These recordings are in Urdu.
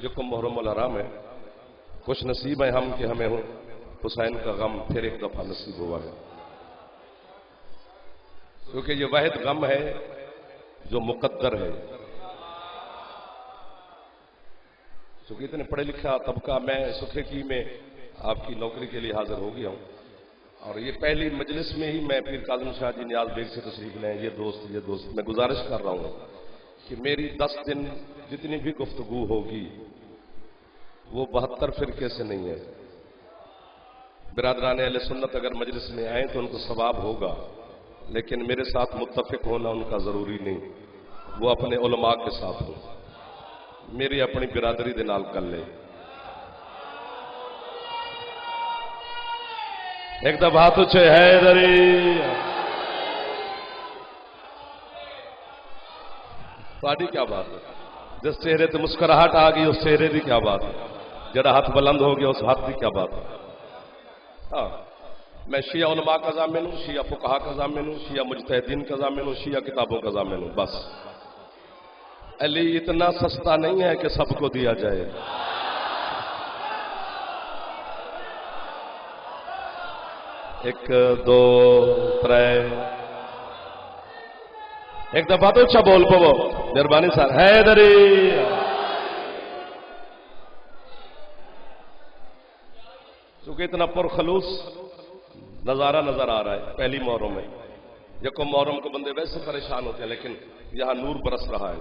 یکم محرم الحرام ہے. خوش نصیب ہیں ہم کہ ہمیں حسین کا غم پھر ایک دفعہ نصیب ہوا ہے، کیونکہ یہ واحد غم ہے جو مقدر ہے. کیونکہ اتنے پڑھے لکھا طبقہ میں سکھے کی میں آپ کی نوکری کے لیے حاضر ہو گیا ہوں، اور یہ پہلی مجلس میں ہی میں پیر کاظم شاہ جی نیاز بیگ سے تشریف لیں. یہ دوست میں گزارش کر رہا ہوں کہ میری 10 دن جتنی بھی گفتگو ہوگی وہ 72 فرقے سے نہیں ہے. برادران اہل سنت اگر مجلس میں آئیں تو ان کو ثواب ہوگا، لیکن میرے ساتھ متفق ہونا ان کا ضروری نہیں. وہ اپنے علماء کے ساتھ ہو، میری اپنی برادری دے نال کر لے. ایک دفعہ تجھے حیدری تھوڑی کیا بات ہے؟ جس چہرے تے مسکراہٹ آ گئی اس چہرے دی کیا بات ہے؟ جڑا ہاتھ بلند ہو گیا اس ہاتھ کی کیا بات ہے؟ ہاں، میں شیعہ علماء کا ضامن ہوں، شیعہ فقہا کا ضامن ہوں، شیعہ مجتہدین کا ضامن ہوں، شیعہ کتابوں کا ضامن ہوں. بس علی اتنا سستا نہیں ہے کہ سب کو دیا جائے. ایک دو ترے ایک دفعہ تو اچھا بول پو مہربانی سر. حیدری چونکہ اتنا پرخلوص نظارہ نظر آ رہا ہے پہلی محرم میں. یکم محرم کو بندے ویسے پریشان ہوتے ہیں، لیکن یہاں نور برس رہا ہے.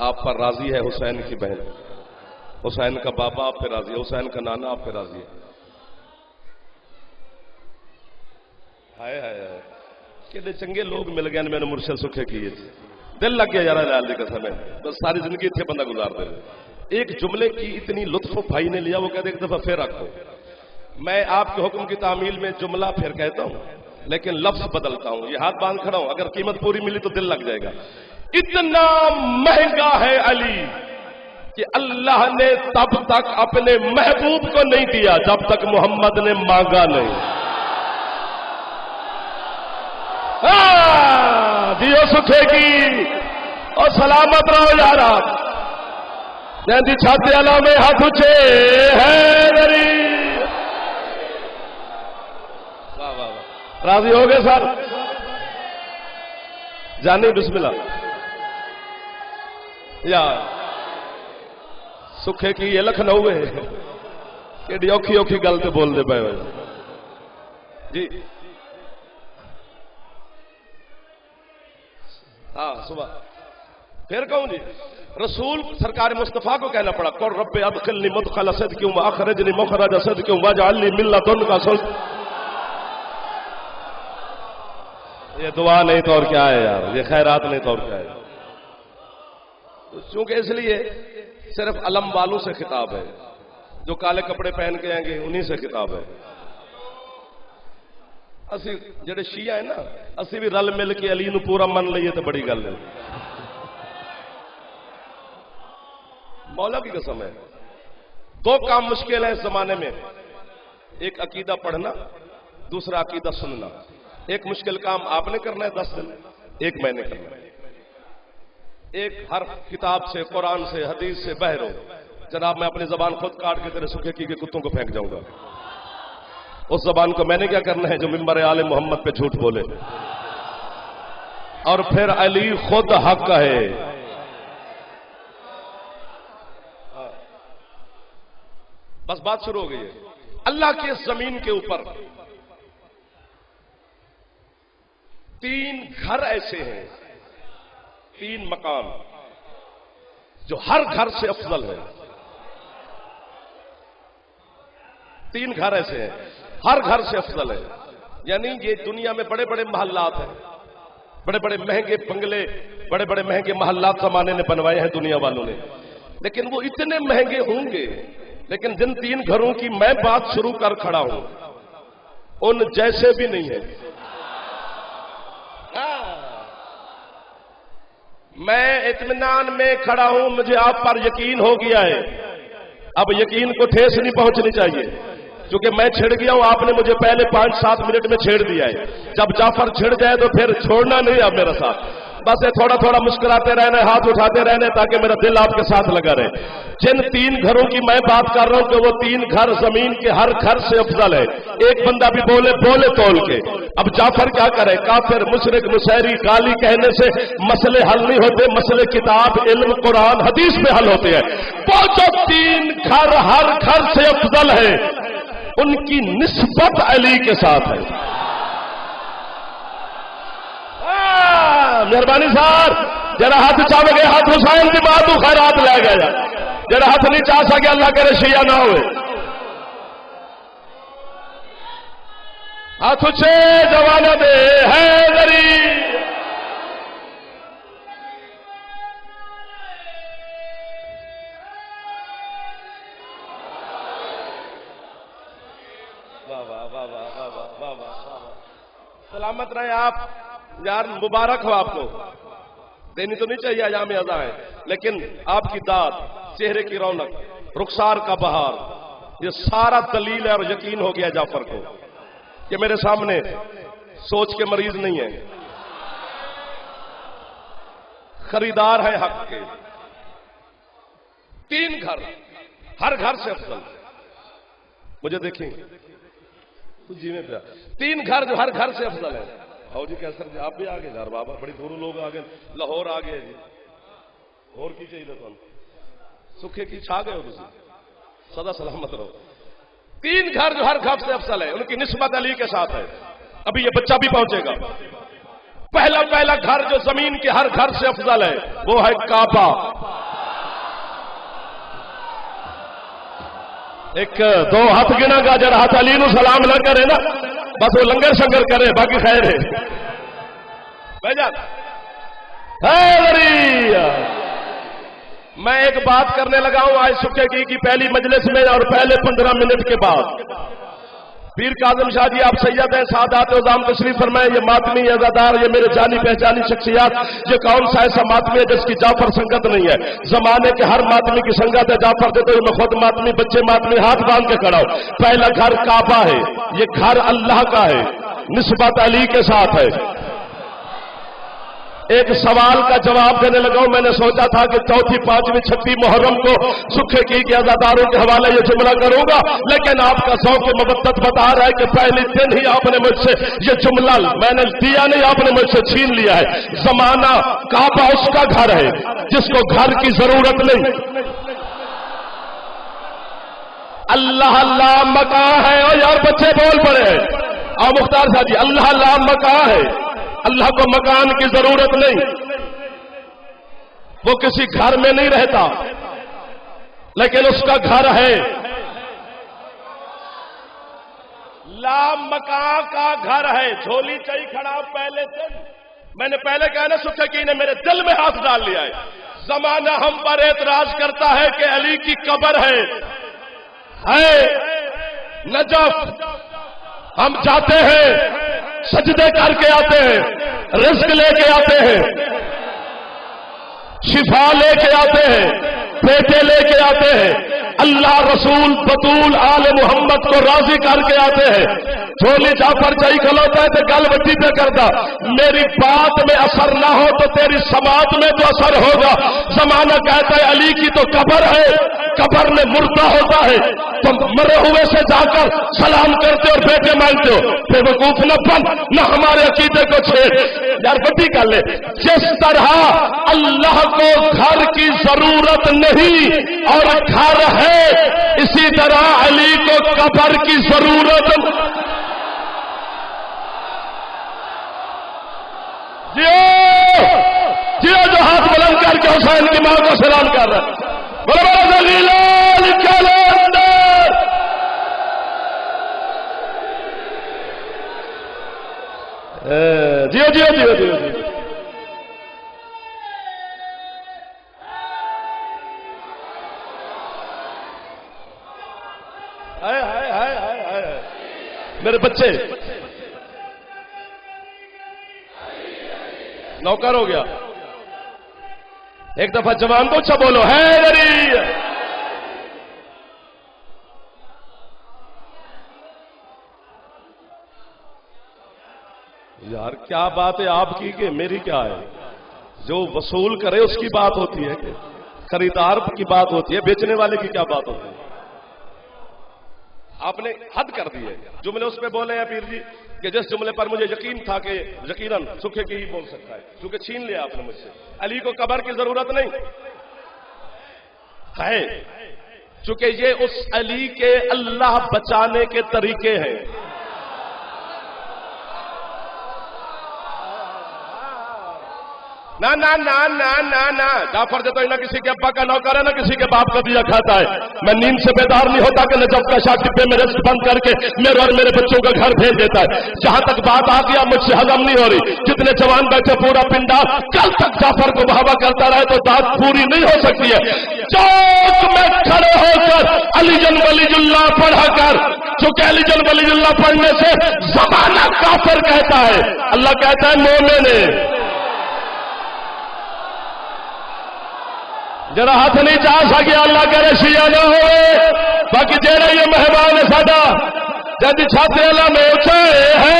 آپ پر راضی ہے حسین کی بہن، حسین کا بابا آپ پہ راضی ہے، حسین کا نانا آپ پہ راضی ہے. ہائے ہائے کتنے چنگے لوگ مل گئے میں نے مرشد سکھے کیے، دل لگ گیا یار لال جی قسم ہے. بس ساری زندگی اتنے بندہ گزار دے. ایک جملے کی اتنی لطف بھائی نے لیا، وہ کہتے ایک دفعہ پھر رکھو. میں آپ کے حکم کی تعمیل میں جملہ پھر کہتا ہوں لیکن لفظ بدلتا ہوں. یہ ہاتھ باندھ کھڑا ہوں، اگر قیمت پوری ملی تو دل لگ جائے گا. اتنا مہنگا ہے علی کہ اللہ نے تب تک اپنے محبوب کو نہیں دیا جب تک محمد نے مانگا نہیں. جیو سکھے گی اور سلامت رہو یارا. جی چھاتے والا میں ہاتھ اچھے ہے. راضی ہو گئے سر؟ جانی بسم اللہ. یا سکھے کی یہ لکھنؤ ہے کہ اوکھی اوکھی گل تے بول دے پے جی. ہاں صبح پھر کہوں جی رسول سرکار مصطفیٰ کو کہنا پڑا قل رب ادخلنی مدخل صدق واخرجنی مخرج صدق واجعل لی من لدنک سلطانا. یہ دعا نہیں تو اور کیا ہے یار، یہ خیرات نہیں تو اور کیا ہے. چونکہ اس لیے صرف علم والوں سے خطاب ہے، جو کالے کپڑے پہن کے آئیں گے انہی سے خطاب ہے. اسی جڑے شیعہ ہیں نا، اسی بھی رل مل کے علی نو پورا من لئیے تو بڑی گل ہے. مولا کی قسم ہے. 2 کام مشکل ہے اس زمانے میں، ایک عقیدہ پڑھنا، دوسرا عقیدہ سننا. ایک مشکل کام آپ نے کرنا ہے 10 دن، ایک میں نے کرنا ہے. ایک حرف کتاب سے، قرآن سے، حدیث سے بہر ہو. جناب میں اپنی زبان خود کاٹ کے تیرے سکھے کی کے کتوں کو پھینک جاؤں گا. اس زبان کو میں نے کیا کرنا ہے جو ممبر آل محمد پہ جھوٹ بولے. اور پھر علی خود حق ہے. بس بات شروع ہو گئی ہے. اللہ کی اس زمین کے اوپر 3 گھر ایسے ہیں، 3 مقام جو ہر گھر سے افضل ہے. 3 گھر ایسے ہیں ہر گھر سے افضل ہے. یعنی یہ دنیا میں بڑے بڑے محلات ہیں، بڑے بڑے مہنگے بنگلے، بڑے بڑے مہنگے محلات زمانے نے بنوائے ہیں دنیا والوں نے، لیکن وہ اتنے مہنگے ہوں گے، لیکن جن 3 گھروں کی میں بات شروع کر کھڑا ہوں ان جیسے بھی نہیں ہے. میں اطمینان میں کھڑا ہوں، مجھے آپ پر یقین ہو گیا ہے. اب یقین کو ٹھیس نہیں پہنچنی چاہیے، کیونکہ میں چھڑ گیا ہوں. آپ نے مجھے پہلے 5-7 منٹ میں چھیڑ دیا ہے. جب جعفر چھڑ جائے تو پھر چھوڑنا نہیں اب میرا ساتھ. بس یہ تھوڑا تھوڑا مسکراتے رہنے، ہاتھ اٹھاتے رہنے تاکہ میرا دل آپ کے ساتھ لگا رہے۔ جن 3 گھروں کی میں بات کر رہا ہوں کہ وہ 3 گھر زمین کے ہر گھر سے افضل ہے، ایک بندہ بھی بولے تول کے۔ اب جعفر کیا کرے؟ کافر، مشرک، مشہری، گالی کہنے سے مسئلے حل نہیں ہوتے، مسئلے کتاب، علم، قرآن، حدیث میں حل ہوتے ہیں۔ وہ جو 3 گھر ہر گھر سے افضل ہے ان کی نسبت علی کے ساتھ ہے۔ مہربانی صاحب جرا ہاتھ چاہ گئے، ہاتھ حسین کی بات خیرات لے گیا، جرا ہاتھ نہیں چاہ سکے اللہ کرے شیعہ نہ ہوئے۔ ہاتھ اچھے جوانا دے حیدری۔ سلامت رہے آپ یار، مبارک ہو آپ کو، دینی تو نہیں چاہیے ایام ازاں ہے، لیکن آپ کی داد، چہرے کی رونق، رخسار کا بہار، یہ سارا دلیل ہے اور یقین ہو گیا جعفر کو کہ میرے سامنے سوچ کے مریض نہیں ہے، خریدار ہے حق کے۔ 3 گھر ہر گھر سے افضل، مجھے دیکھیں تو جی میں پیا 3 گھر جو ہر گھر سے افضل ہے۔ آؤ جی کیسر جی، آپ بھی آگے گھر بابا، بڑی دور لوگ آگے، لاہور آگے جی، اور کی چاہیے تھا سکھے کی چھا گئے ہو تھی، سدا سلامت رہو۔ 3 گھر جو ہر گھر سے افضل ہے ان کی نسبت علی کے ساتھ ہے۔ ابھی یہ بچہ بھی پہنچے گا۔ پہلا گھر جو زمین کے ہر گھر سے افضل ہے وہ ہے کعبہ۔ ایک 2 ہاتھ گنا گا، جڑا ہاتھ علی نو سلام نہ کرے نا بس وہ لنگر شنگر کرے، باقی خیر ہے۔ میں ایک بات کرنے لگا ہوں آج سکھے کی پہلی مجلس میں اور پہلے 15 منٹ کے بعد۔ پیر کاظم شاہ جی آپ سید ہیں، سادات عظام تشریف فرمائیں۔ یہ ماتمی عزادار، یہ میرے جانی پہچانی شخصیات، یہ کون سا ایسا ماتمی ہے جس کی جعفر سنگت نہیں ہے؟ زمانے کے ہر ماتمی کی سنگت ہے، جعفر دے تو میں خود ماتمی، بچے ماتمی، ہاتھ باندھ کے کھڑا ہوں۔ پہلا گھر کعبہ ہے، یہ گھر اللہ کا ہے، نسبت علی کے ساتھ ہے۔ ایک سوال کا جواب دینے لگا ہوں، میں نے سوچا تھا کہ 4، 5، 6 محرم کو سکھے کی عزاداروں کے حوالے یہ جملہ کروں گا، لیکن آپ کا ذوق مبتت بتا رہا ہے کہ پہلے دن ہی آپ نے مجھ سے یہ جملہ، میں نے دیا نہیں، آپ نے مجھ سے چھین لیا ہے۔ زمانہ کعبہ اس کا گھر ہے جس کو گھر کی ضرورت نہیں۔ اللہ اللہ مکان ہے، اور یار بچے بول پڑے ہیں، اور مختار صاحب جی اللہ اللہ مکان ہے، اللہ کو مکان کی ضرورت نہیں، وہ کسی گھر میں نہیں رہتا، لیکن اس کا گھر ہے۔ لام مکان کا گھر ہے، جھولی چاہیے کھڑا پہلے دن، میں نے پہلے کہا نا سکھے کی نے میرے دل میں ہاتھ ڈال لیا ہے۔ زمانہ ہم پر اعتراض کرتا ہے کہ علی کی قبر ہے نجف، ہم جاتے ہیں سجدے کر کے آتے ہیں، رزق لے کے آتے ہیں، شفا لے کے آتے ہیں، بیٹے لے کے آتے ہیں، اللہ رسول بطول آل محمد کو راضی کر کے آتے ہیں۔ جھولی جعفر چاہی کھلوتا ہے تو گل وٹی پہ کرتا، میری بات میں اثر نہ ہو تو تیری سماعت میں تو اثر ہوگا۔ زمانہ کہتا ہے علی کی تو قبر ہے، قبر میں مردہ ہوتا ہے، تم مرے ہوئے سے جا کر سلام کرتے اور بیٹے مانگتے ہو، بے وقوف نہ بن، نہ ہمارے عقیدے کو چھیڑ۔ یار بٹی کر لے، جس طرح اللہ کو گھر کی ضرورت نہیں اور گھر ہے، اسی طرح علی کو قبر کی ضرورت۔ جیو جو ہاتھ بلند کر کے حسین کی ماں کو سلام کر رہا ہے، جیو جیو جیو جیو جیو۔ میرے بچے نوکر ہو گیا، ایک دفعہ جوان کو اچھا بولو حیدری۔ یار کیا بات ہے آپ کی کہ میری کیا ہے؟ جو وصول کرے اس کی بات ہوتی ہے، خریدار کی بات ہوتی ہے، بیچنے والے کی کیا بات ہوتی ہے؟ آپ نے حد کر دی ہے. جملے اس پہ بولے ہیں پیر جی کہ جس جملے پر مجھے یقین تھا کہ یقیناً سکھے کی ہی بول سکتا ہے، کیونکہ چھین لیا آپ نے مجھ سے. علی کو قبر کی ضرورت نہیں ہے، چونکہ یہ اس علی کے اللہ بچانے کے طریقے ہیں. نہ نہ نہ نہ نہ نہ جعفر جو تو نہ کسی کے ابا کا نوکر ہے نہ کسی کے باپ کا دیا کھاتا ہے. میں نیند سے بیدار نہیں ہوتا کہ نجف کا شاہ ڈبے میں رزق بند کر کے میرے اور میرے بچوں کا گھر بھیج دیتا ہے. جہاں تک بات آ گیا مجھ سے ہضم نہیں ہو رہی. جتنے جوان بیٹھے پورا پنڈا کل تک جعفر کو بہاوا کرتا رہے تو بات پوری نہیں ہو سکتی ہے. چوک میں کھڑے ہو کر علی جن ولی اللہ پڑھا کر، چونکہ علی جن ولی اللہ پڑھنے سے زمانہ کافر کہتا ہے، اللہ کہتا ہے مومن ہے. جرا ہاتھ نہیں چاہ سکیا اللہ کرے شیعہ نہ ہوئے. باقی جیڑا یہ مہمان ہے ساڈا جد چھاتے اللہ میں اچھے ہے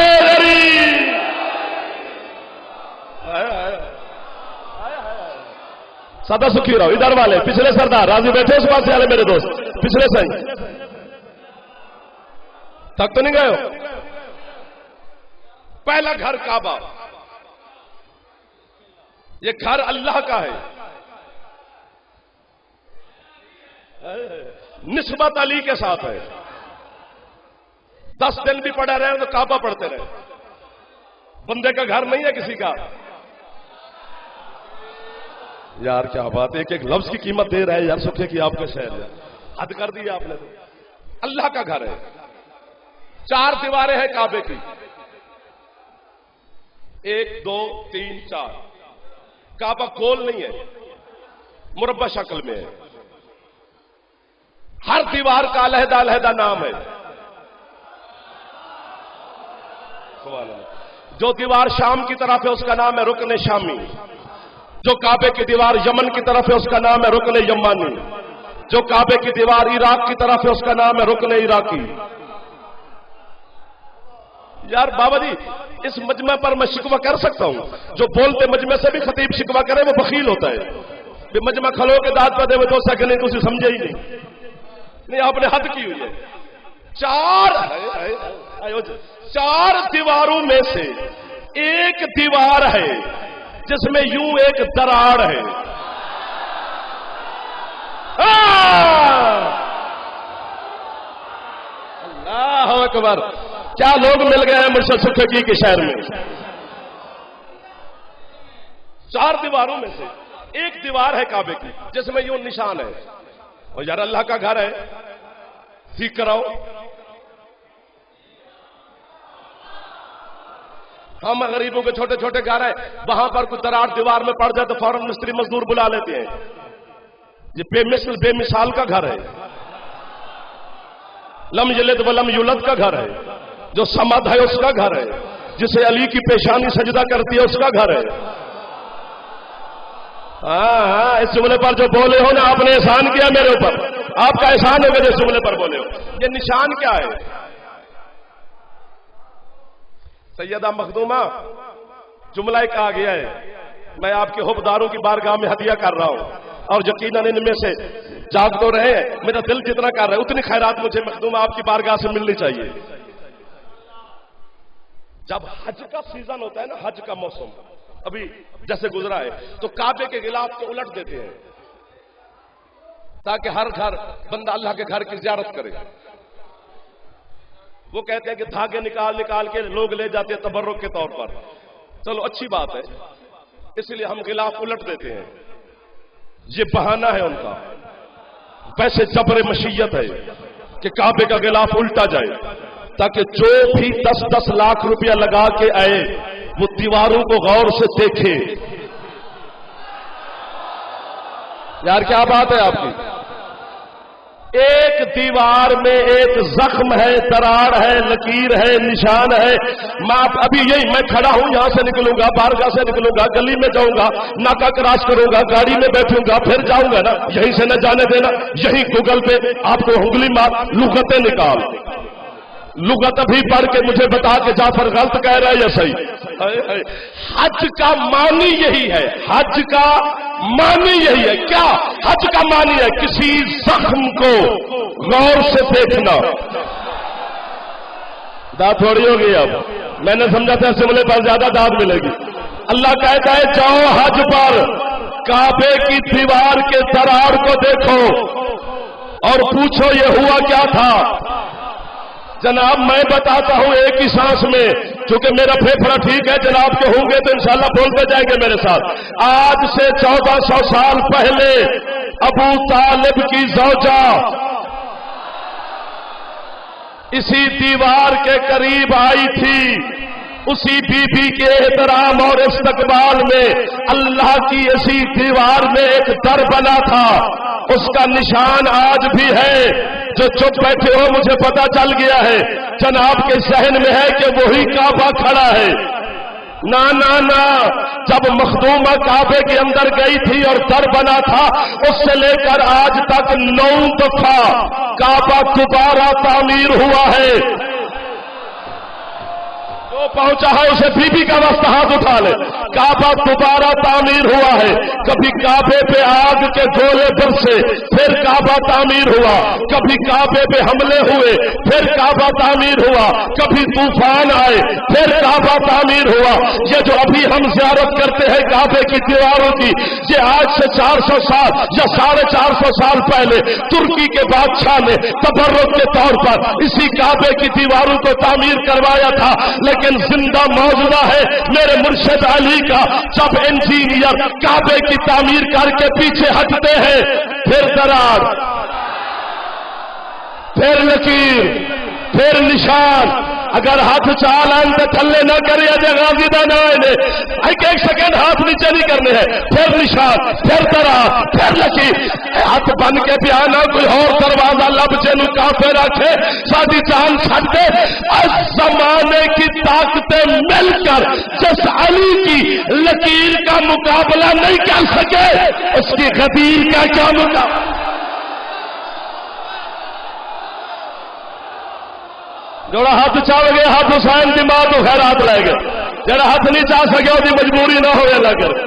سادہ سکھی رہو. ادھر والے پچھلے سردار راضی بیٹھے اس پاس والے میرے دوست پچھلے سہی تک تو نہیں گئے ہو. پہلا گھر کعبہ، یہ گھر اللہ کا ہے. نسبت علی کے ساتھ ہے. 10 دن بھی پڑے رہے تو کعبہ پڑھتے رہے. بندے کا گھر نہیں ہے کسی کا. یار کیا بات ہے، ایک ایک لفظ کی قیمت دے رہے ہیں یار سکھے کی آپ کے شہر. حد کر دی آپ نے. اللہ کا گھر ہے. 4 دیواریں ہیں کعبے کی، 1 2 3 4. کعبہ گول نہیں ہے، مربع شکل میں ہے. ہر دیوار کا علیحدہ علیحدہ نام ہے. جو دیوار شام کی طرف ہے اس کا نام ہے رکن شامی. جو کعبے کی دیوار یمن کی طرف ہے اس کا نام ہے رکن یمانی. جو کعبے کی دیوار عراق کی طرف ہے اس کا نام ہے رکن عراقی. یار بابا جی اس مجمع پر میں شکوہ کر سکتا ہوں. جو بولتے مجمع سے بھی خطیب شکوہ کرے وہ بخیل ہوتا ہے. مجمع کھلو کے داد پہ دے وہ تو سکنے تو اسے سمجھے ہی نہیں. آپ نے حد کی ہوئی ہے. 4 دیواروں میں سے ایک دیوار ہے جس میں یوں ایک دراڑ ہے. اللہ اکبر. کیا لوگ مل گئے ہیں مرشد سکھے کے شہر میں. 4 دیواروں میں سے ایک دیوار ہے کعبے کی جس میں یوں نشان ہے. اور یار اللہ کا گھر ہے، ٹھیک کراؤ. ہم غریبوں کے چھوٹے چھوٹے گھر ہیں وہاں پر کوئی دراڑ دیوار میں پڑ جائے تو فوراً مستری مزدور بلا لیتے ہیں. یہ بے مثل بے مثال کا گھر ہے. لم یلد ولم یولد کا گھر ہے. جو صمد ہے اس کا گھر ہے. جسے علی کی پیشانی سجدہ کرتی ہے اس کا گھر ہے. ہاں اس جملے پر جو بولے ہو نا آپ نے احسان کیا میرے اوپر. آپ کا احسان ہے میرے جملے پر بولے ہو. یہ نشان کیا ہے؟ سیدہ مخدومہ جملہ ایک آ گیا ہے. میں آپ کے حبداروں کی بارگاہ میں ہدیہ کر رہا ہوں اور یقیناً ان میں سے جاگ تو رہے ہیں. میرا دل جتنا کر رہا ہے اتنی خیرات مجھے مخدومہ آپ کی بارگاہ سے ملنی چاہیے. جب حج کا سیزن ہوتا ہے نا، حج کا موسم ابھی جیسے گزرا ہے تو کعبے کے غلاف کو الٹ دیتے ہیں تاکہ ہر گھر بندہ اللہ کے گھر کی زیارت کرے. وہ کہتے ہیں کہ دھاگے نکال نکال کے لوگ لے جاتے ہیں تبرک کے طور پر. چلو اچھی بات ہے، اس لیے ہم غلاف الٹ دیتے ہیں. یہ بہانہ ہے ان کا. ویسے جبر مشیت ہے کہ کعبے کا غلاف الٹا جائے تاکہ جو بھی 10-10 لاکھ روپیہ لگا کے آئے وہ دیواروں کو غور سے دیکھے. یار کیا بات ہے آپ کی. ایک دیوار میں ایک زخم ہے، دراڑ ہے، لکیر ہے، نشان ہے. ابھی یہی میں کھڑا ہوں، یہاں سے نکلوں گا، بارگاہ سے نکلوں گا، گلی میں جاؤں گا، ناکا کراس کروں گا، گاڑی میں بیٹھوں گا، پھر جاؤں گا نا. یہیں سے نہ جانے دینا. یہی گوگل پہ آپ کو انگلی مار لغتیں نکال، لغت ابھی پڑھ کے مجھے بتا کہ جعفر غلط کہہ رہا ہے یا صحیح. حج کا معنی یہی ہے، حج کا معنی یہی ہے. کیا حج کا معنی ہے؟ کسی زخم کو غور سے دیکھنا. داد تھوڑی ہوگی. اب میں نے سمجھا تھا سملے پر زیادہ داد ملے گی. اللہ کہتا ہے جاؤ حج پر، کعبے کی دیوار کے دراڑ کو دیکھو اور پوچھو یہ ہوا کیا تھا. جناب میں بتاتا ہوں ایک ہی سانس میں، چونکہ میرا پھیپھڑا ٹھیک ہے، جناب کے ہوں گے تو انشاءاللہ بولتے جائیں گے میرے ساتھ. آج سے 1400 سال پہلے ابو طالب کی زوجہ اسی دیوار کے قریب آئی تھی. اسی بی بی کے احترام اور استقبال میں اللہ کی اسی دیوار میں ایک در بنا تھا. اس کا نشان آج بھی ہے. جو چپ بیٹھے ہو مجھے پتا چل گیا ہے جناب کے ذہن میں ہے کہ وہی کعبہ کھڑا ہے. نا نا نا، جب مخدومہ کعبے کے اندر گئی تھی اور در بنا تھا، اس سے لے کر آج تک 9 دفعہ کعبہ دوبارہ تعمیر ہوا ہے. جو پہنچا ہے اسے بی بی کا واسطہ ہاتھ اٹھا لے. کعبہ دوبارہ تعمیر ہوا ہے. کبھی کعبے پہ آگ کے گولے برسے پھر کعبہ تعمیر ہوا، کبھی کعبے پہ حملے ہوئے پھر کعبہ تعمیر ہوا، کبھی طوفان آئے پھر کعبہ تعمیر ہوا. یہ جو ابھی ہم زیارت کرتے ہیں کعبے کی دیواروں کی، یہ آج سے 400 سال یا 450 سال پہلے ترکی کے بادشاہ نے تبرک کے طور پر اسی کعبے کی دیواروں کو تعمیر کروایا تھا. لیکن زندہ موجودہ ہے میرے مرشد علی کا. جب انجینئر کعبے کی تعمیر کر کے پیچھے ہٹتے ہیں پھر دراڑ، پھر لکیر، پھر نشان. اگر ہاتھ چال آئندے تھلے نہ کرے جگہ زیدہ نہ آئے، ایک سیکنڈ ہاتھ نیچے نہیں کرنے ہیں. پھر نشان، پھر دراڑ، پھر لکیر. ہاتھ بن کے بھی آنا، کوئی اور دروازہ لب جنو کافے رکھے ساری جان چھٹ دے. اس زمانے کی طاقتیں مل کر جس علی کی لکیر کا مقابلہ نہیں کر سکے، اس کی غدیر کا کیا مقابلہ. جوڑا ہاتھ چاہ گئے ہاتھ حسین کی ماں تو خیرات لے گئے، جڑا ہاتھ نہیں چاہ سکے وہ مجبوری نہ ہوئے نہ کر.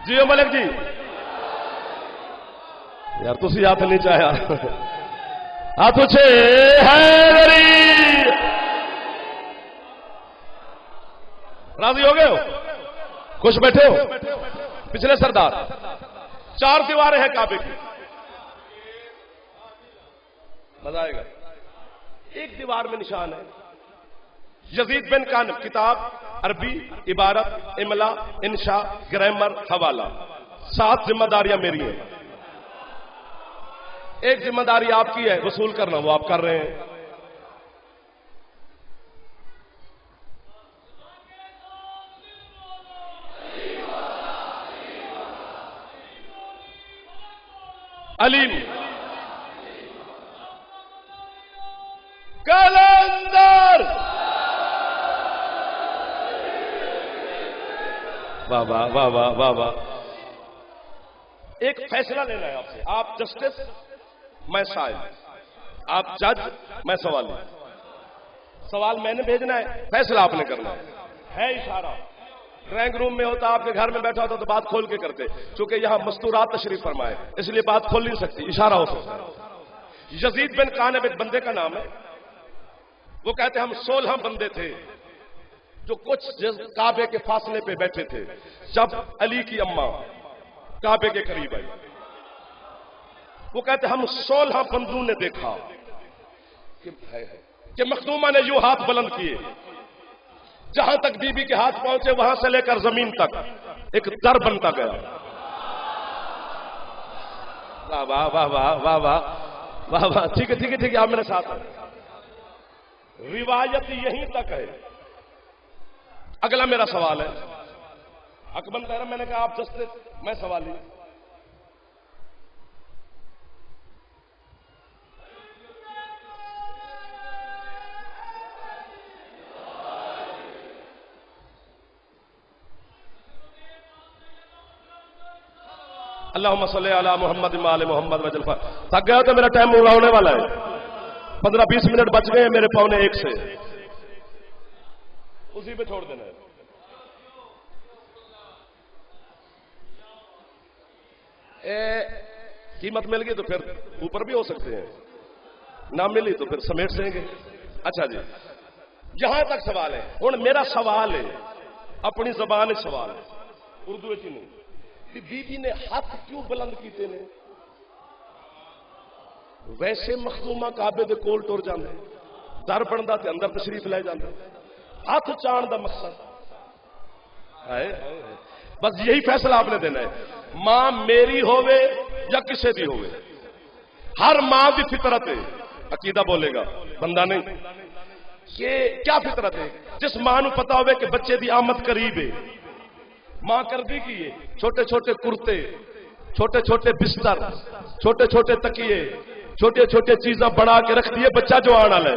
جی ملک جی یار تسی ہاتھ نہیں چاہیا، ہاتھ اچھے حیدری. راضی ہو گئے ہو؟ خوش بیٹھے ہو؟ پچھلے سردار 4 دیواریں ہیں کعبے کی، مزہ آئے گا. ایک دیوار میں نشان ہے یزید بن کان، کتاب عربی، عبارت، املا، انشاء، گرامر، حوالہ. 7 ذمہ داریاں میری ہیں. ایک ذمہ داری آپ کی ہے وصول کرنا، وہ آپ کر رہے ہیں. علیم کلندر واہ واہ واہ واہ واہ واہ. ایک فیصلہ لینا ہے آپ سے. آپ جسٹس، میں سائل. آپ جج، میں سوالی. سوال میں نے بھیجنا ہے، فیصلہ آپ نے کرنا ہے. اشارہ ڈرائنگ روم میں ہوتا، آپ کے گھر میں بیٹھا ہوتا تو بات کھول کے کرتے. چونکہ یہاں مستورات تشریف فرمائے اس لیے بات کھول نہیں سکتی، اشارہ ہو سکتا ہے. یزید بن کانب ایک بندے کا نام ہے. وہ کہتے ہم 16 بندے تھے جو کچھ کعبے کے فاصلے پہ بیٹھے تھے. جب علی کی اماں کعبے کے قریب آئی، وہ کہتے ہم 16 بندوں نے دیکھا کہ مخدومہ نے یوں ہاتھ بلند کیے، جہاں تک بی بی کے ہاتھ پہنچے وہاں سے لے کر زمین تک ایک در بنتا گیا. واہ واہ واہ واہ واہ واہ واہ واہ. ٹھیک ہے ٹھیک ہے ٹھیک ہے، آپ میرے ساتھ ہیں. روایت یہیں تک ہے. اگلا میرا سوال ہے. اکبر کہہ رہا، میں نے کہا آپ جسٹس، میں سوالی. اللہم صلی علی محمد وعلی محمد وجل تھک گیا تو میرا ٹائم پورا ہونے والا ہے، 15-20 منٹ بچ گئے ہیں میرے 12:45 سے، اسی پہ چھوڑ دینا ہے۔ قیمت مل گئی تو پھر اوپر بھی ہو سکتے ہیں، نہ ملی تو پھر سمیٹ سیں گے۔ اچھا جی، یہاں تک سوال ہے۔ ہوں میرا سوال ہے، اپنی زبان سوال ہے، اردو چ نہیں، بی بی نے ہاتھ کیوں بلند کیتے نے؟ ویسے مخدومہ کعبے دے کول ٹر جاندے، در بندا تے اندر تشریف لے جاندے، ہاتھ چان دا مقصد ہے بس یہی فیصلہ آپ نے دینا ہے۔ ماں میری ہووے یا کسے دی ہووے، ہر ماں دی فطرت ہے، عقیدہ بولے گا بندہ نہیں، یہ کیا فطرت ہے؟ جس ماں نو پتا ہوئے کہ بچے دی آمد قریب ہے، ماں کر دی کی ہے چھوٹے چھوٹے کرتے، چھوٹے چھوٹے بستر، چھوٹے چھوٹے تکیے، چھوٹے چھوٹے چیزاں بنا کے رکھ دیے، بچہ جو آنا لے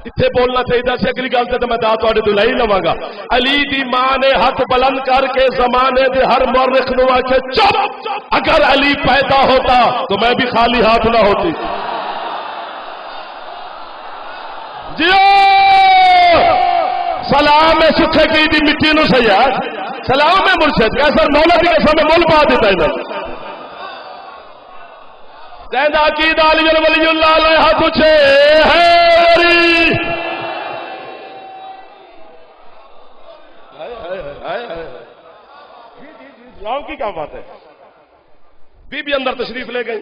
اتنے بولنا چاہیے سی۔ اگلی گل تو میں تھوڑے تو لے ہی لواں گا۔ علی دی ماں نے ہاتھ بلند کر کے زمانے دے ہر مورخ نو آکھے چپ، اگر علی پیدا ہوتا تو میں بھی خالی ہاتھ نہ ہوتی۔ جیو سلام ہے سکھے کی دی مٹی نو سیاد، سلام ہے مرشد کیسر مولا کی قسم میں مول پا دیتا ہے کہندا عقیدہ علی ولی اللہ علیہ پوچھے ہے کی کیا بات ہے؟ بی بی اندر تشریف لے گئی،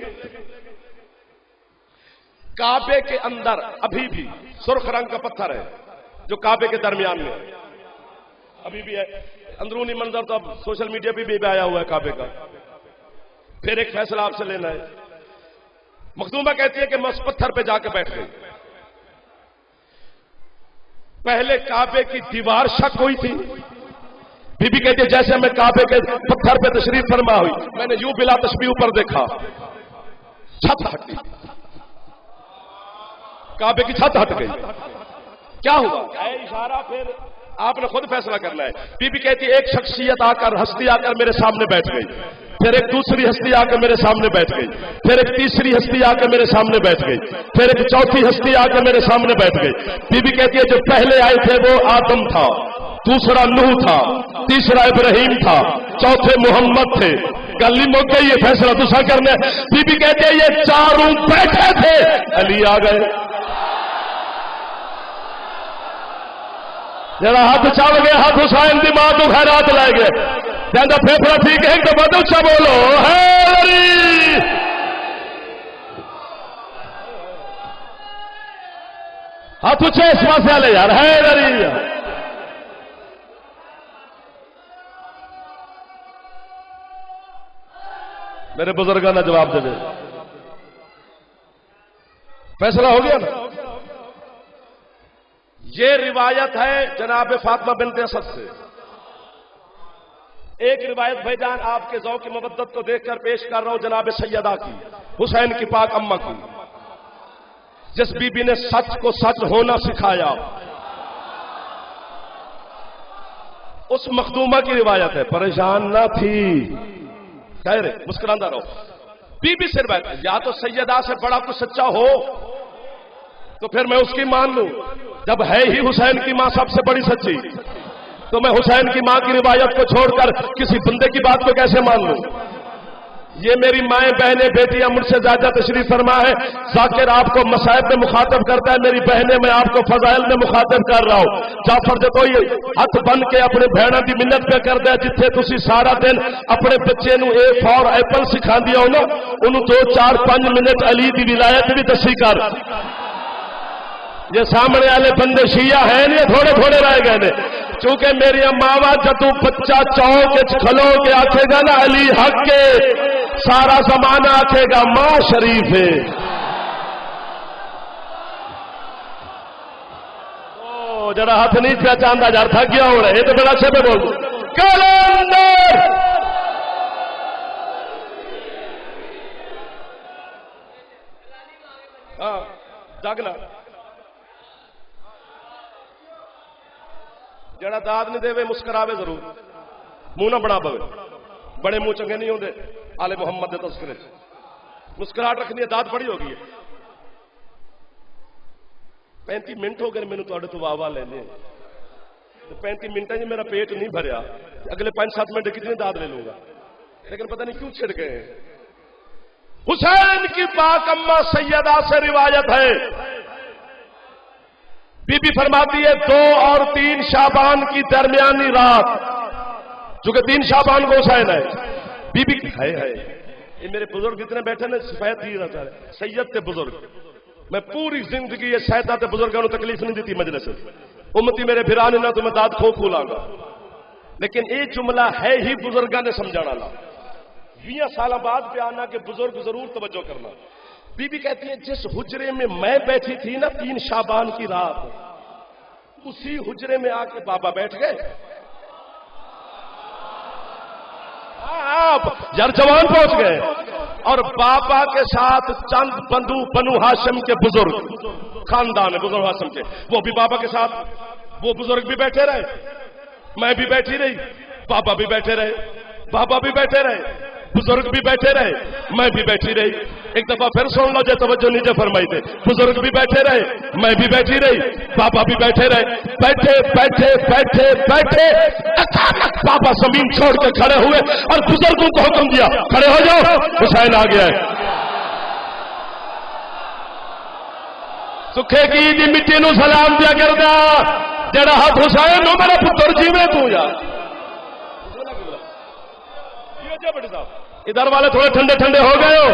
کعبے کے اندر ابھی بھی سرخ رنگ کا پتھر ہے جو کعبے کے درمیان میں ابھی بھی ہے، اندرونی منظر تو اب سوشل میڈیا پہ بھی آیا ہوا ہے کعبے کا۔ پھر ایک فیصلہ آپ سے لینا ہے۔ مخدومہ کہتی ہے کہ میں اس پتھر پہ جا کے بیٹھ گئی، پہلے کعبے کی دیوار شک ہوئی تھی، بی بی کہتی ہے جیسے میں کعبے کے پتھر پہ تشریف فرما ہوئی میں نے یوں بلا تشبیہ اوپر دیکھا، چھت ہٹ گئی، کعبے کی چھت ہٹ گئی، کیا ہوا؟ اشارہ پھر آپ نے خود فیصلہ کرنا ہے۔ بی بی کہتی ہے ایک شخصیت آ کر ہستی آ کر میرے سامنے بیٹھ گئی، پھر ایک دوسری ہستی آ کر میرے سامنے بیٹھ گئی، پھر ایک تیسری ہستی آ کر میرے سامنے بیٹھ گئی، پھر ایک چوتھی ہستی آ کر میرے سامنے بیٹھ گئی۔ بی بی کہتی ہے جو پہلے آئے تھے وہ آدم تھا، دوسرا نوح تھا، تیسرا ابراہیم تھا، چوتھے محمد تھے۔ گل نہیں مک گئی، یہ فیصلہ دوسرا کرنا ہے۔ بی بی کہتے ہیں یہ چاروں بیٹھے تھے، علی آ گئے۔ جڑا ہاتھ چل گئے، ہاتھ حسین دی ماں تو خیرات لے گئے، کہندا پھیپھڑا ٹھیک ہے تو بہت اچھا بولو ہے علی۔ ہاتھ اچھے اس پاسے والے یار ہے علی۔ میرے بزرگوں نے جواب دے دے، فیصلہ ہو گیا نا۔ یہ روایت ہے جناب فاطمہ بنت اسد سے، ایک روایت بھائی جان آپ کے ذوق کی مودت کو دیکھ کر پیش کر رہا ہوں جناب سیدہ کی، حسین کی پاک اماں کی، جس بی بی نے سچ کو سچ ہونا سکھایا، اس مخدومہ کی روایت ہے۔ پریشان نہ تھی، خیر مسکراندہ رہو۔ بی بی سے روایت ہے، یا تو سیدہ سے بڑا کچھ سچا ہو تو پھر میں اس کی مان لوں، جب ہے ہی حسین کی ماں سب سے بڑی سچی تو میں حسین کی ماں کی روایت کو چھوڑ کر کسی بندے کی بات کو کیسے مان لوں؟ یہ میری مائیں بہنیں بیٹیاں مجھ سے زیادہ تشریف فرما ہے، ذاکر آپ کو مصائب میں مخاطب کرتا ہے، میری بہنیں میں آپ کو فضائل میں مخاطب کر رہا ہوں۔ جعفر جو کوئی ہاتھ بن کے اپنے بہنوں کی منت پہ کرتا ہے، جتھے تسی سارا دن اپنے بچے نو اے فور ایپل سکھاندی ہو نا، انہوں 2-4-5 منٹ علی دی ولایت بھی دسی کر۔ یہ سامنے والے بندے شیعہ ہیں نہیں، تھوڑے تھوڑے رہ گئے نے، چونکہ میری ماوا جدو بچہ چوک کھلو کے آکھے گا نا علی حق کے، سارا زمانہ آکھے گا ماں شریف ہے۔ جڑا ہاتھ نہیں پہچانتا یار تھک گیا ہو رہا ہے، یہ تو بڑا اچھے پہ بول کلندر ہاں جاگنا جڑا داد نہیں دے مسکراوے ضرور، منہ نہ بنا پوے، بڑے منہ چنگے نہیں ہوتے آل محمد دے تذکرے مسکراہٹ رکھنی ہے دانت بڑی ہو گئی ہے 35 منٹ ہو گئے میں نے تو واہ واہ لینے 35 منٹ جی میرا پیٹ نہیں بھریا اگلے 5-7 منٹ کتنے دانت لے لوں گا لیکن پتہ نہیں کیوں چھڑ گئے حسین کی پاک اماں سیدہ سے روایت ہے بی بی فرماتی ہے 2 اور 3 شعبان کی درمیانی رات چونکہ 3 شعبان کو حسین ہے بی بی ہے یہ میرے بزرگ جتنے بیٹھے نا سفید ہی رہتا ہے سید تے بزرگ میں پوری زندگی یہ سیدہ تے بزرگوں کو تکلیف نہیں دیتی مجلس امتی میرے بھرانے نہ تو میں دانت کھو کھولاں گا لیکن یہ جملہ ہے ہی بزرگاں نے سمجھانا لا 20 سال بعد پہ آنا کہ بزرگ ضرور توجہ کرنا بی بی کہتی ہے جس حجرے میں میں بیٹھی تھی نا 3 شعبان کی رات اسی حجرے میں آ کے بابا بیٹھ گئے یار جوان پہنچ گئے اور بابا کے ساتھ چند بنو ہاشم کے بزرگ خاندان ہے بزرگ ہاشم کے وہ بھی بابا کے ساتھ وہ بزرگ بھی بیٹھے رہے میں بھی بیٹھی رہی بابا بھی بیٹھے رہے بابا بھی بیٹھے رہے بزرگ بھی بیٹھے رہے میں بھی بیٹھی رہی ایک دفعہ پھر سن لو جو توجہ نیچے فرمائی تھے بزرگ بھی بیٹھے رہے میں بھی بیٹھی رہی بابا بھی بیٹھے رہے بیٹھے بیٹھے بیٹھے بیٹھے اچانک بابا زمین چھوڑ کے کھڑے ہوئے اور بزرگوں کو حکم دیا کھڑے ہو جاؤ حسین آ گیا ہے سکھے کی دی مٹی نو سلام دیا کردا جڑا ہاتھ حسین نو میرا پتر جیویں تو یار ادھر والے تھوڑے ٹھنڈے ٹھنڈے ہو گئے ہو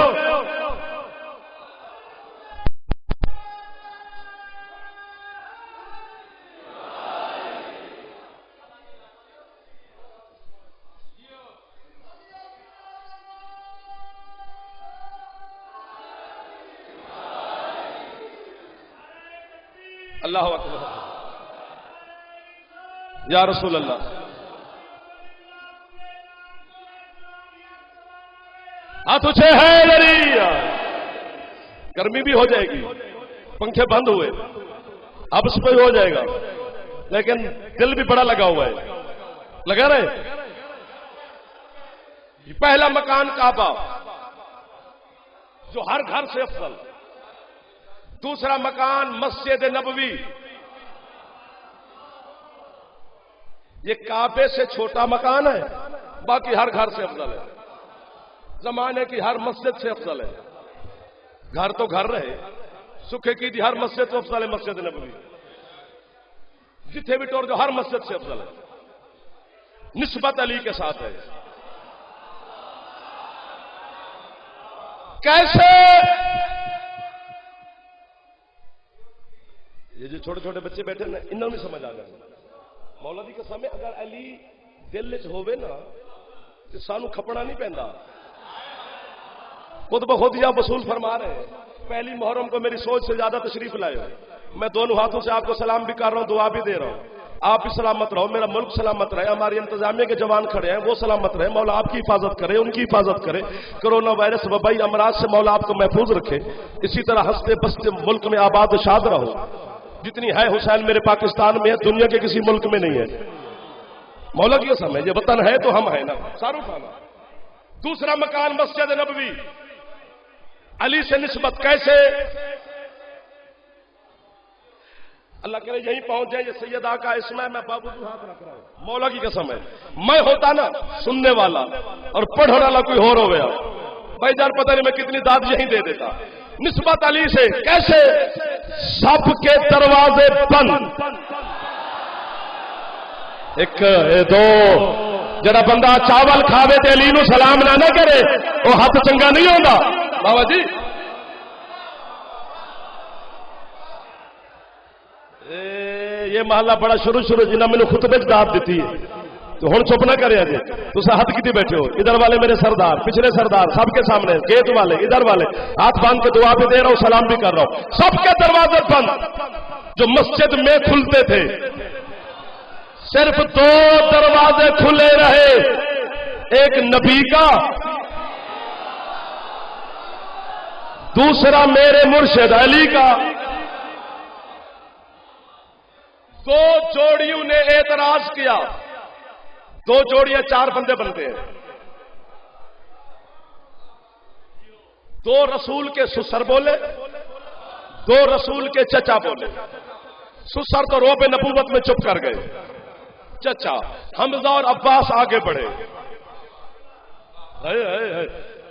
اللہ اکبر یا رسول اللہ تجھے ہے دریا گرمی بھی ہو جائے گی پنکھے بند ہوئے اب اس پہ ہو جائے گا لیکن دل بھی بڑا لگا ہوا ہے لگا رہے پہلا مکان کعبہ جو ہر گھر سے افضل دوسرا مکان مسجد نبوی یہ کعبے سے چھوٹا مکان ہے باقی ہر گھر سے افضل ہے زمانے کی ہر مسجد سے افضل ہے گھر تو گھر رہے سکھے کی دی ہر مسجد سے افضل ہے مسجد نبوی جتھے بھی ٹور جو ہر مسجد سے افضل ہے نسبت علی کے ساتھ ہے کیسے یہ جو چھوٹے چھوٹے بچے بیٹھے نا انہوں نے سمجھ آ گیا مولا دی قسم ہے اگر علی دل چ ہوے نا تو سانو کھپنا نہیں پیندا خود بخود یا وصول فرما رہے ہیں پہلی محرم کو میری سوچ سے زیادہ تشریف لائے ہو میں دونوں ہاتھوں سے آپ کو سلام بھی کر رہا ہوں دعا بھی دے رہا ہوں آپ بھی سلامت رہو میرا ملک سلامت رہے ہماری انتظامیہ کے جوان کھڑے ہیں وہ سلامت رہے مولا آپ کی حفاظت کرے ان کی حفاظت کرے کرونا وائرس وبائی امراض سے مولا آپ کو محفوظ رکھے اسی طرح ہنستے بستے ملک میں آباد و شاد رہو جتنی ہے حسین میرے پاکستان میں ہے دنیا کے کسی ملک میں نہیں ہے مولا کی قسم ہے یہ وطن ہے تو ہم ہیں نا شاہ رخ خان دوسرا مکان مسجد نبوی علی سے نسبت کیسے اللہ کرے یہیں پہنچ جائے یہ سید آقا اسم ہے میں بابو کو ہاتھ رکھ رہا ہوں مولا کی قسم ہے میں ہوتا نا سننے والا اور پڑھنے والا کوئی اور ہو گیا بھائی جان پتہ نہیں میں کتنی داد یہیں دے دیتا نسبت علی سے کیسے سب کے دروازے بند ایک دو جڑا بندہ چاول کھاوے تے علی نو سلام نہ کرے وہ ہاتھ چنگا نہیں ہوتا بابا جی یہ محلہ بڑا شروع جنہیں میں نے خطبے داد دیتی ہے تو ہوں چپ نہ کرے جی تصا ہاتھ کتنے بیٹھے ہو ادھر والے میرے سردار پچھلے سردار سب کے سامنے گیٹ والے ادھر والے ہاتھ باندھ کے دعا بھی دے رہا ہوں سلام بھی کر رہا ہوں سب کے دروازے بند جو مسجد میں کھلتے تھے صرف 2 دروازے کھلے رہے ایک نبی کا دوسرا میرے مرشد علی کا 2 جوڑیوں نے اعتراض کیا 2 جوڑیاں 4 بندے بنتے ہیں دو رسول کے سسر بولے، دو رسول کے چچا بولے. سسر تو روب نبوت میں چپ کر گئے، چچا حمزہ اور عباس آگے بڑھے.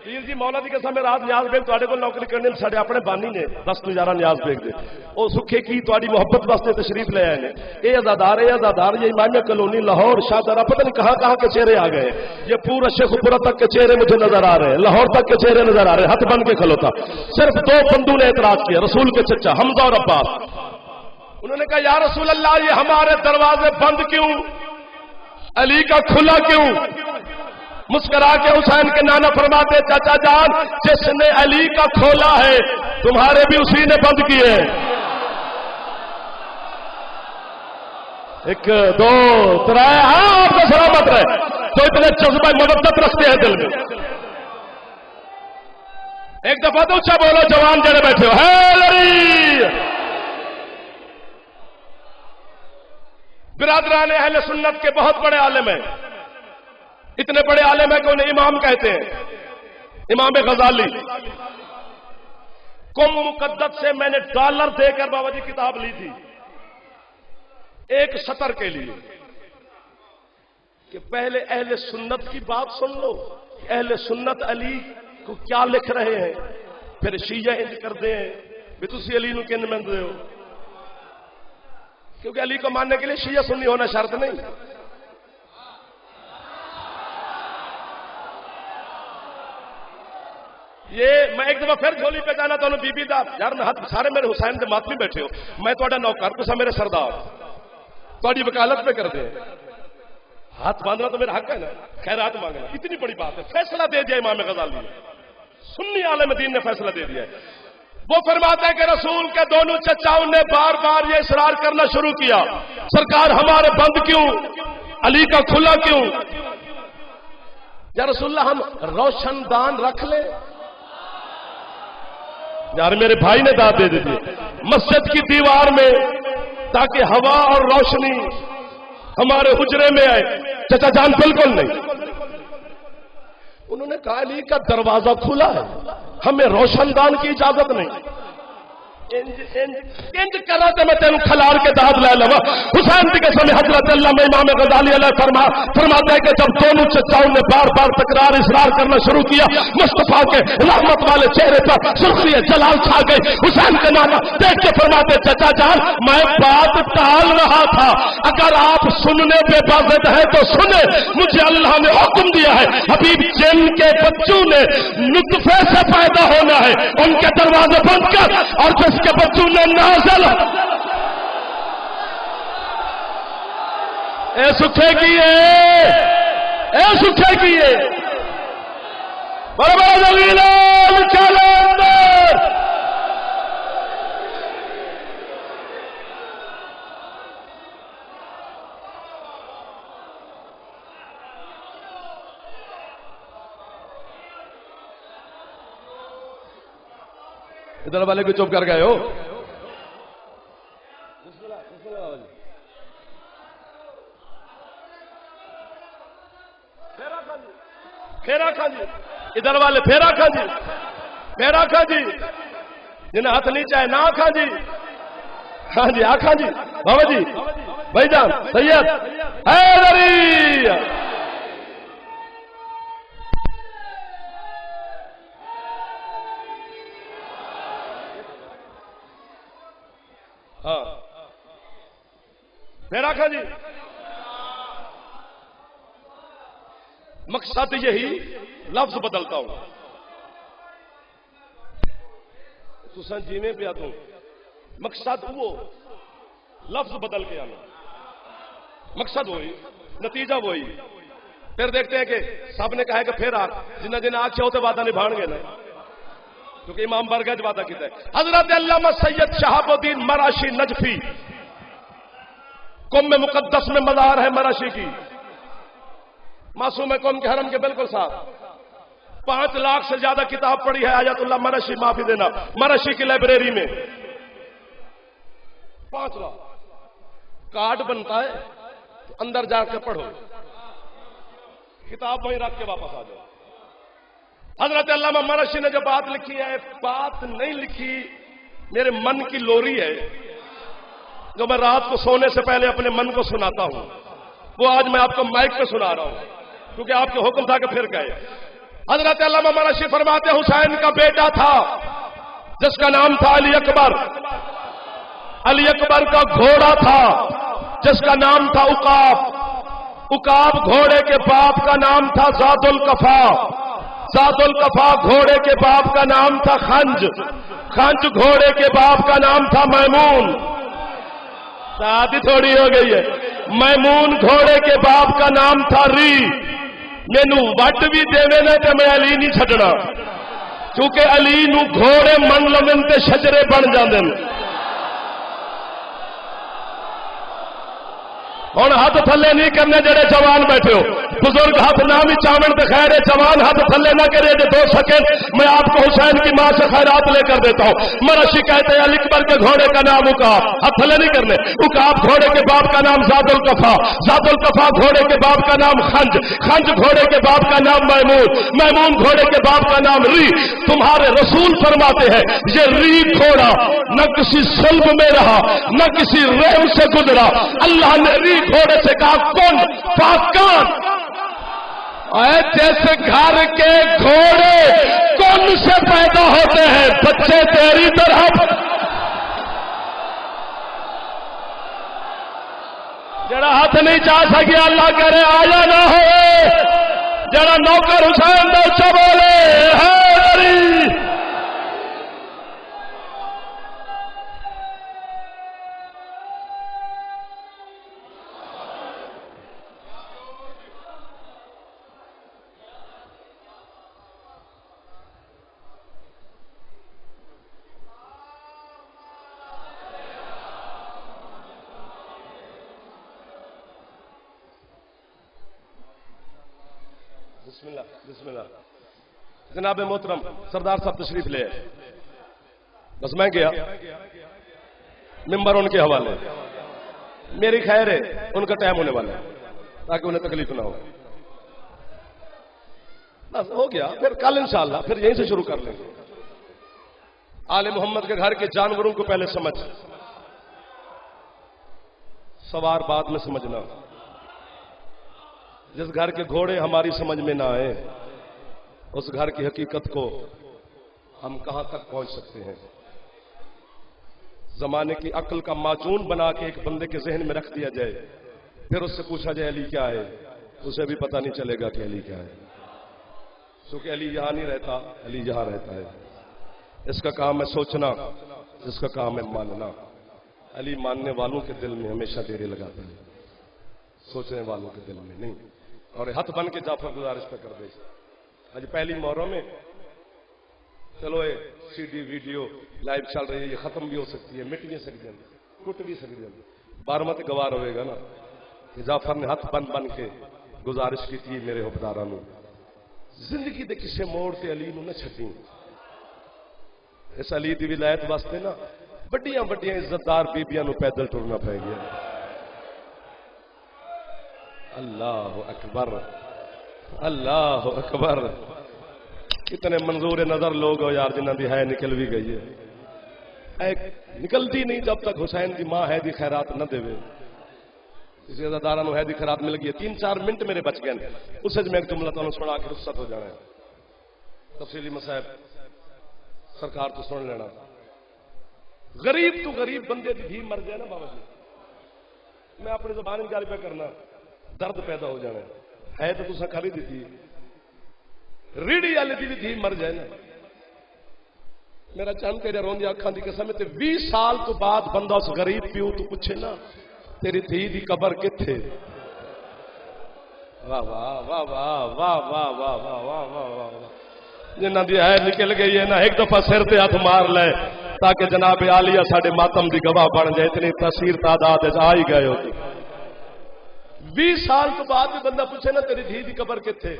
پیر جی مولا دی قسم رات نیاز بیگ تواڈے کول نوکری کرنے ساڈے اپنے بانی نے 10 تو 11 نیاز بیگ دے او سکھے کی تواڈی محبت واسطے تشریف لے آئے نے. اے عزادار یہ امامیہ کالونی لاہور شاہدرہ پتہ نہیں کہاں کہاں کے چہرے آ گئے. یہ پورا شیخ پورا تک کے چہرے مجھے نظر آ رہے ہیں، لاہور تک کے چہرے نظر آ رہے ہیں. ہاتھ بن کے کھلوتا صرف دو بندوں نے اعتراض کیا، رسول کے چچا حمزہ اور عباس. انہوں نے کہا یا رسول اللہ یہ ہمارے دروازے بند کیوں، علی کا کھلا کیوں؟ مسکرا کے حسین کے نانا فرماتے چچا جان جس نے علی کا کھولا ہے تمہارے بھی اسی نے بند کیے ہیں. ایک دو ترائے ہاں آپ کو سلامت رہے. تو اتنے جذبہ مودت رکھتے ہیں دل میں. ایک دفعہ تو اچھا بولو جوان جڑے بیٹھے ہو ہے. برادران اہل سنت کے بہت بڑے عالم ہیں، اتنے بڑے عالم ہیں کہ انہیں امام کہتے ہیں. امام غزالی قم مقدس سے میں نے ڈالر دے کر بابا جی کتاب لی تھی ایک سطر کے لیے کہ پہلے اہل سنت کی بات سن لو، اہل سنت علی کو کیا لکھ رہے ہیں، پھر شیعہ انج کرتے ہیں بھی تسی علی نو کن مندے ہو. کیونکہ علی کو ماننے کے لیے شیعہ سنی ہونا شرط نہیں. یہ میں ایک دفعہ پھر جھولی پہ جانا تو بی بی دا یار میں سارے میرے حسین دے ماتمی بیٹھے ہو، میں تھوڑا نوکر تسا میرے سردار تھوڑی وکالت پہ کر دے. ہاتھ باندھنا تو میرا حق ہے نا، خیرات مانگنا اتنی بڑی بات ہے. فیصلہ دے دیا امام غزالی نے، سنی عالم دین نے فیصلہ دے دیا ہے. وہ فرماتا ہے کہ رسول کے دونوں چچاؤں نے بار بار یہ اصرار کرنا شروع کیا سرکار ہمارے بند کیوں، علی کا کھلا کیوں. یا رسول اللہ ہم روشن دان رکھ لیں. یار میرے بھائی نے داد دے دی مسجد کی دیوار میں تاکہ ہوا اور روشنی ہمارے حجرے میں آئے. چچا جان بالکل نہیں. انہوں نے کہا علی کا دروازہ کھلا ہے، ہمیں روشن دان کی اجازت نہیں. انج کرا تو میں تین کھلار کے داد لے لوا. حسین کی قسم حضرت اللہ میں امام غزالی علیہ فرماتا ہے کہ جب دونوں چچاؤں نے بار بار تکرار اصرار کرنا شروع کیا مصطفیٰ کے رحمت والے چہرے پر سرخی جلال چھا گئی. حسین کے نانا دیکھ کے فرماتے چچا جان میں بات ٹال رہا تھا، اگر آپ سننے پہ باضد ہے تو سنے. مجھے اللہ نے حکم دیا ہے حبیب جن کے بچوں نے نطفے سے پیدا ہونا ہے ان کے دروازے بند کر، اور جس کے بچوں نے نازل اے سکھے کیے اے سکھے کیے بڑا بڑا دلیلان چلے اندر. ادھر والے کو چپ کر گئے ہو. پھیرا کھا جی ادھر والے پھیرا کھا جی پھیرا کھا جی جنہیں ہاتھ نیچے ہے نہ کھا جی. ہاں جی آ کھا جی بابا جی بھائی جان سید حیدری. ہاں پھیرا کھا جی. مقصد یہی لفظ بدلتا ہوں تو جی میں پیا تو مقصد وہ لفظ بدل کے آنا، مقصد وہی نتیجہ وہی. پھر دیکھتے ہیں کہ سب نے کہا کہ پھر آ جنہ جنہیں آگ ہوتے وعدہ نبھان گے نا، کیونکہ امام برگج وعدہ کیتا ہے. حضرت علامہ سید شہاب الدین مراشی نجفی قم مقدس میں مزار ہے مراشی کی، معصوم قوم کے حرم کے بالکل ساتھ. 5 لاکھ سے زیادہ کتاب پڑھی ہے آیت اللہ مراشی، معافی دینا مراشی کی لائبریری میں 5 لاکھ. کارڈ بنتا ہے تو اندر جا کے پڑھو، کتاب وہیں رکھ کے واپس آ جاؤ. حضرت علامہ مرشی نے جو بات لکھی ہے، بات نہیں لکھی، میرے من کی لوری ہے جو میں رات کو سونے سے پہلے اپنے من کو سناتا ہوں، وہ آج میں آپ کو مائک پہ سنا رہا ہوں کیونکہ آپ کے حکم تھا کہ پھر گئے۔ حضرت علامہ مرشی فرماتے حسین کا بیٹا تھا جس کا نام تھا علی اکبر، علی اکبر کا گھوڑا تھا جس کا نام تھا عقاب، عقاب گھوڑے کے باپ کا نام تھا ذات القفا، ذات القفا گھوڑے کے باپ کا نام تھا خنج، خنج گھوڑے کے باپ کا نام تھا میمون، شادی تھوڑی ہو گئی ہے، میمون گھوڑے کے باپ کا نام تھا ری۔ مینو وٹ بھی دے نا تو میں علی نہیں چھڈنا، کیونکہ علی نو گھوڑے من لمن تے شجرے بن جاندے ہیں۔ ہوں ہاتھ تھلے نہیں کرنے جڑے جوان بیٹھے ہو، بزرگ ہاتھ نہ بھی چاون تو خیر ہے، جوان ہاتھ تھلے نہ کرے جو 2 سیکنڈ میں آپ کو حسین کی ماں سے خیرات لے کر دیتا ہوں۔ مرشی کہتے ہیں علی اکبر کے گھوڑے کا نام عقاب، ہاتھ تھلے نہیں کرنے، عقاب گھوڑے کے باپ کا نام ذات القفا، ذات القفا گھوڑے کے باپ کا نام خنج، خنج گھوڑے کے باپ کا نام میمون، میمون گھوڑے کے باپ کا نام ری۔ تمہارے رسول فرماتے ہیں یہ ری گھوڑا نہ کسی صلب میں رہا نہ کسی رحم سے گزرا، اللہ نے ری گھوڑے سے کہا کون فاکان، جیسے گھر کے گھوڑے کون سے پیدا ہوتے ہیں بچے تیری طرح، جڑا ہاتھ نہیں چاہ سکے اللہ کرے آیا نہ ہوئے، جڑا نوکر حسین دا اچھا بولے حیدری۔ بسم اللہ بسم اللہ۔ جناب محترم سردار صاحب تشریف لے آئے، بس میں گیا ممبر ان کے حوالے، میری خیر ہے ان کا ٹائم ہونے والا ہے تاکہ انہیں تکلیف نہ ہو، بس ہو گیا، پھر کل انشاءاللہ پھر یہیں سے شروع کر لیں گے۔ آل محمد کے گھر کے جانوروں کو پہلے سمجھ، سوار بعد میں سمجھنا۔ جس گھر کے گھوڑے ہماری سمجھ میں نہ آئے اس گھر کی حقیقت کو ہم کہاں تک پہنچ سکتے ہیں؟ زمانے کی عقل کا معجون بنا کے ایک بندے کے ذہن میں رکھ دیا جائے، پھر اس سے پوچھا جائے علی کیا ہے، اسے بھی پتہ نہیں چلے گا کہ علی کیا ہے، کیونکہ علی یہاں نہیں رہتا، علی یہاں رہتا ہے۔ اس کا کام ہے سوچنا، اس کا کام ہے ماننا۔ علی ماننے والوں کے دل میں ہمیشہ ڈیرے لگاتا ہے، سوچنے والوں کے دل میں نہیں۔ اور ہاتھ بن کے جعفر گزارش پہ کر دے، آج پہلی محرم میں چلو یہ سی ڈی ویڈیو لائیو چل رہی ہے، یہ ختم بھی ہو سکتی ہے، مٹ بھی سکتی ہے، ٹوٹ بھی سکتی ہے، بارمت گوار ہوئے گا نا کہ جعفر نے ہاتھ بن بن کے گزارش کی تھی میرے حکمرانوں نے، زندگی دے کسے موڑ تے علی نو نہ چھڈی۔ اس علی دی ولایت واسطے نا بڑیاں بڑیاں عزتدار بیبیاں نو پیدل ٹرنا پے گیا۔ اللہ اکبر اللہ اکبر، کتنے منظور نظر لوگ ہو یار جنہاں دی ہے نکل بھی گئی ہے، نکلتی نہیں جب تک حسین کی ماں ہے دی خیرات نہ دے۔ کسی عزادارہ نو ہے دی خیرات مل گئی ہے، 3-4 منٹ میرے بچ گئے، اسے میں ایک جملہ تانوں سنا کے رخصت ہو جانا ہے، تفصیلی مسائب سرکار تو سن لینا۔ غریب تو غریب بندے دی بھی مر جائے نا بابا جی، میں اپنی زبان میں گل پہ کرنا، درد پیدا ہو جانا ہے تو تساں کر ہی دیتی ریڑھی والے دی بھی دھی مر جائے نا، میرا چند تیرے روندی اکھاں دی قسم ہے، 20 سال تو بعد بندہ اس غریب پیو تو پوچھے نا تیری دھی دی قبر کتھے؟ واہ واہ واہ واہ واہ واہ واہ واہ واہ واہ واہ، جنہ دی ہے نکل گئی ہے نا ایک دفعہ سر تے ہاتھ مار لے تاکہ جناب عالیہ ساڈے ماتم دی گواہ بن جائے، اتنی تاثیر تعداد آ ہی گئے ہوتے۔ 20 سال تو بعد بھی بندہ پوچھے نا تیری دھی دی قبر کتھے،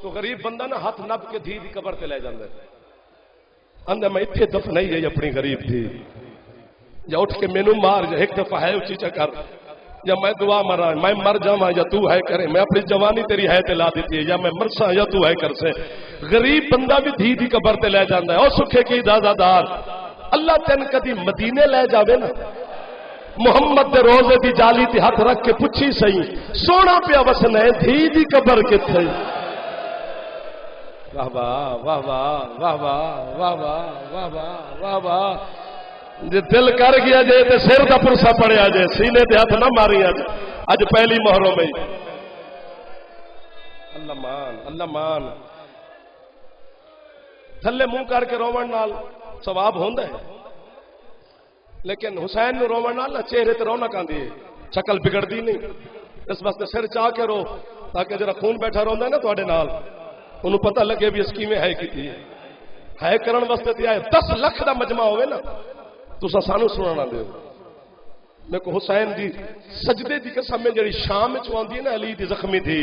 تو غریب بندہ نا ہاتھ نب کے دھی دی قبر تے لے جاندے، اندر میں اتنے دفن نہیں گئی اپنی غریب تھی، یا اٹھ کے مینو مار جا ایک دفعہ ہے اچھی چکر یا میں دعا مرا میں مر جاواں یا تو ہے کرے، میں اپنی جوانی تیری ہے تے لا دیتی ہے، یا میں مرساں یا تو ہے کر سے۔ غریب بندہ بھی دھی دی قبر تے لے جاندا ہے، او سکھے کی اجازت دار اللہ تین کدی مدینے لے جاوے نا، محمد دے روزے دی جالی تے ہاتھ رکھ کے پوچھی سہی سونا پیا وسنا ہے دھی دی قبر کتھے؟ واہ واہ واہ واہ واہ واہ واہ واہ واہ واہ واہ، جے دل کر گیا جے تے سر دا پرسا پڑیا جے، سینے تے ہاتھ نہ ماری اج پہلی محرم میں۔ اللہ مان اللہ مان، تھلے منہ کر کے روون نال ثواب ہوندا ہے، لیکن حسین نو روون نال چہرے تے رونق آندی ہے، شکل بگڑدی نہیں۔ اس واسطے سر چاہ کے رو تاکہ جڑا خون بیٹھا رہندا ہے نا تواڈے نال انہوں پتہ لگے بھی اس کیویں ہے کیتی ہے کرن واسطے تے آئے 10 لاکھ دا مجمع ہوئے نا تساں سانو سنانا دیو۔ دیکھو حسین دی سجدے دی قسم میں جڑی شام وچ آندی ہے نا علی دی زخمی تھی،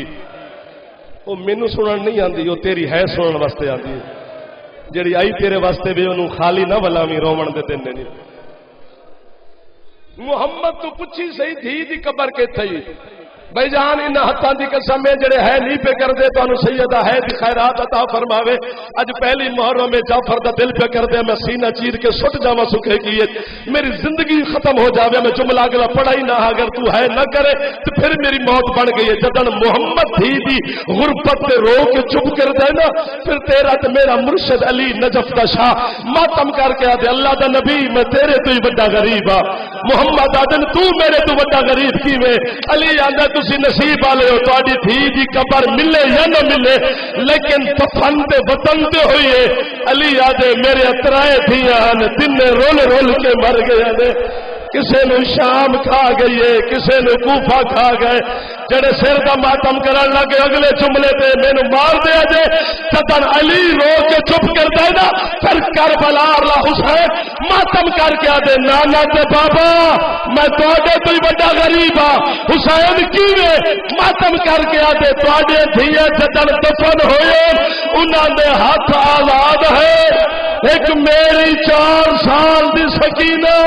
وہ مینوں سنن نہیں آندی، وہ تیری ہے سنن واسطے آندی ہے، جڑی آئی تیرے واسطے بھی انہوں خالی نہ ولاویں رومن دے دین نہیں۔ محمد تو پوچھی صحیح تھی دی قبر کتھے بھائی جان ان ہتھاں دی قسم ہے جڑے ہے نہیں پہ کر دے تانوں سیدہ ہے دی خیرات عطا فرماوے۔ اج پہلی محرم میں جعفر دا دل پہ کر دے میں سینہ چیر کے سٹ جاواں سکھے کیے میری زندگی ختم ہو جاوے، میں جملہ اگلا پڑھا ہی نہ، اگر تو ہے نہ کرے تو پھر میری موت بن گئی ہے۔ جدن محمد تھی دی غربت تے رو کے چپ کر دے نا، پھر تیرا تے میرا مرشد علی نجف دا شاہ ماتم کر کے آدھے اللہ دا نبی میں تیرے تو ہی بڑا غریب ہاں، محمد آدن تو میرے تو بڑا غریب کی میں، علی آدھا تسی نصیب والے ہو تہاڈی دھی دی قبر ملے یا نہ ملے لیکن دفن تے وطن تے ہوئی ہے۔ علی آدھے میرے اترائے تھیاں دن رول رول کے مر گئے نے، کسے نے شام کھا گئی ہے کسے نے کوفہ کھا گئے، جڑے سر دا ماتم کرن لگے اگلے جملے تے مینوں مار دیا جے تدن علی رو کے چپ کر دے نا، پھر کربلا اللہ حسین ماتم کر کے آدھے نانا تے بابا میں تواڈے تو ہی بڑا غریب ہاں، حسین کیویں ماتم کر کے آدھے تواڈے دھیے جدن دفن ہوئے انہاں دے ہاتھ آزاد ہے، ایک میری 4 سال دی سکینہ